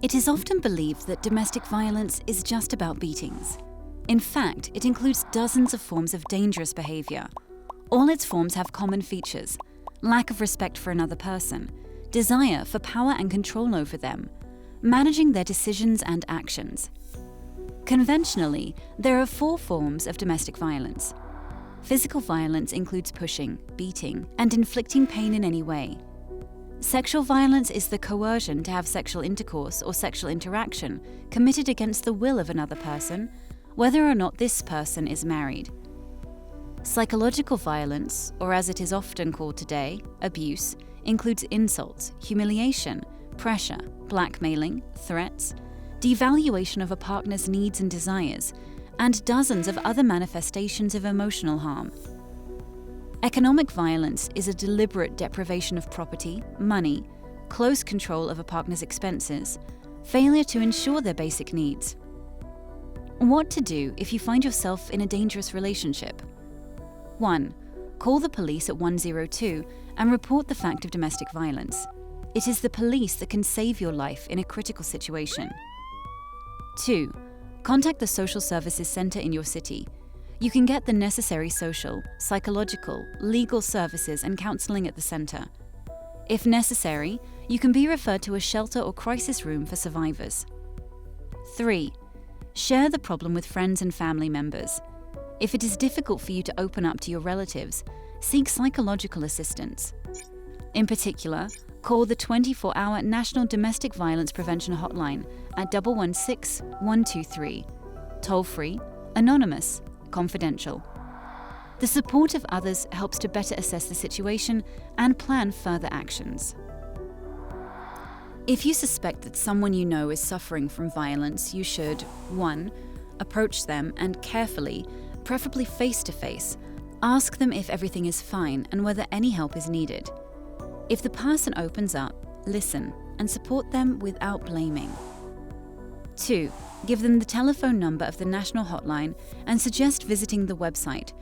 It is often believed that domestic violence is just about beatings. In fact, it includes dozens of forms of dangerous behavior. All its forms have common features: lack of respect for another person, desire for power and control over them, managing their decisions and actions. Conventionally, there are 4 forms of domestic violence. Physical violence includes pushing, beating, and inflicting pain in any way. Sexual violence is the coercion to have sexual intercourse or sexual interaction committed against the will of another person, whether or not this person is married. Psychological violence, or as it is often called today, abuse, includes insults, humiliation, pressure, blackmailing, threats, devaluation of a partner's needs and desires, and dozens of other manifestations of emotional harm. Economic violence is a deliberate deprivation of property, money, close control of a partner's expenses, failure to ensure their basic needs. What to do if you find yourself in a dangerous relationship? 1. Call the police at 102 and report the fact of domestic violence. It is the police that can save your life in a critical situation. 2. Contact the social services center in your city. You can get the necessary social, psychological, legal services and counseling at the center. If necessary, you can be referred to a shelter or crisis room for survivors. 3. Share the problem with friends and family members. If it is difficult for you to open up to your relatives, seek psychological assistance. In particular, call the 24-hour National Domestic Violence Prevention Hotline at 116 123. Toll-free, anonymous, confidential. The support of others helps to better assess the situation and plan further actions. If you suspect that someone you know is suffering from violence, you should 1. Approach them and carefully, preferably face-to-face, ask them if everything is fine and whether any help is needed. If the person opens up, listen and support them without blaming. 2. Give them the telephone number of the national hotline and suggest visiting the website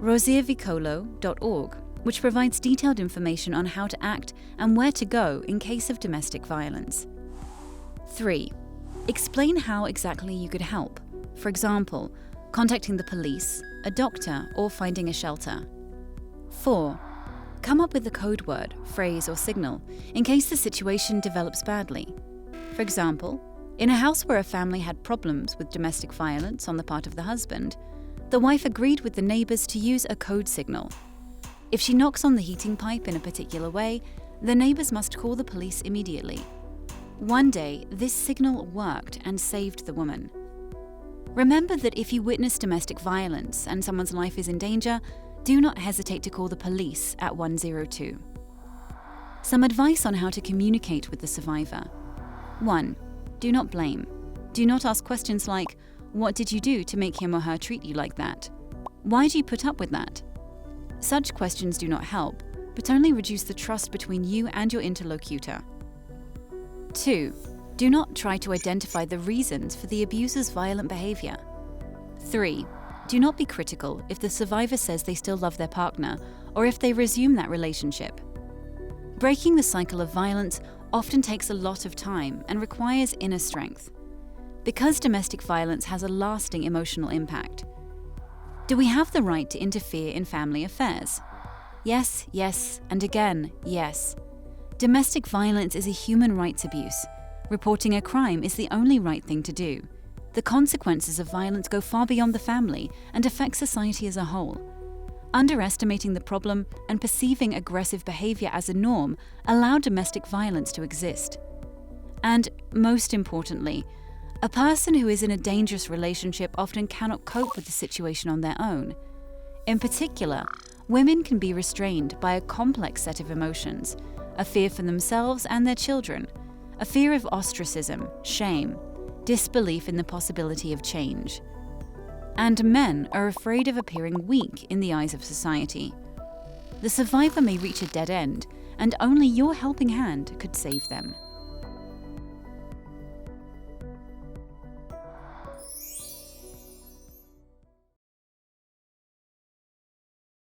rosiervicolo.org, which provides detailed information on how to act and where to go in case of domestic violence. 3. Explain how exactly you could help. For example, contacting the police, a doctor, or finding a shelter. 4. Come up with a code word, phrase, or signal in case the situation develops badly. For example, in a house where a family had problems with domestic violence on the part of the husband, the wife agreed with the neighbors to use a code signal. If she knocks on the heating pipe in a particular way, the neighbors must call the police immediately. One day, this signal worked and saved the woman. Remember that if you witness domestic violence and someone's life is in danger, do not hesitate to call the police at 102. Some advice on how to communicate with the survivor. 1. Do not blame. Do not ask questions like, "What did you do to make him or her treat you like that? Why do you put up with that?" Such questions do not help, but only reduce the trust between you and your interlocutor. 2. Do not try to identify the reasons for the abuser's violent behavior. 3. Do not be critical if the survivor says they still love their partner or if they resume that relationship. Breaking the cycle of violence often takes a lot of time and requires inner strength, because domestic violence has a lasting emotional impact. Do we have the right to interfere in family affairs? Yes, yes, and again, yes. Domestic violence is a human rights abuse. Reporting a crime is the only right thing to do. The consequences of violence go far beyond the family and affect society as a whole. Underestimating the problem and perceiving aggressive behavior as a norm allow domestic violence to exist. And most importantly, a person who is in a dangerous relationship often cannot cope with the situation on their own. In particular, women can be restrained by a complex set of emotions: a fear for themselves and their children, a fear of ostracism, shame, disbelief in the possibility of change. And men are afraid of appearing weak in the eyes of society. The survivor may reach a dead end, and only your helping hand could save them.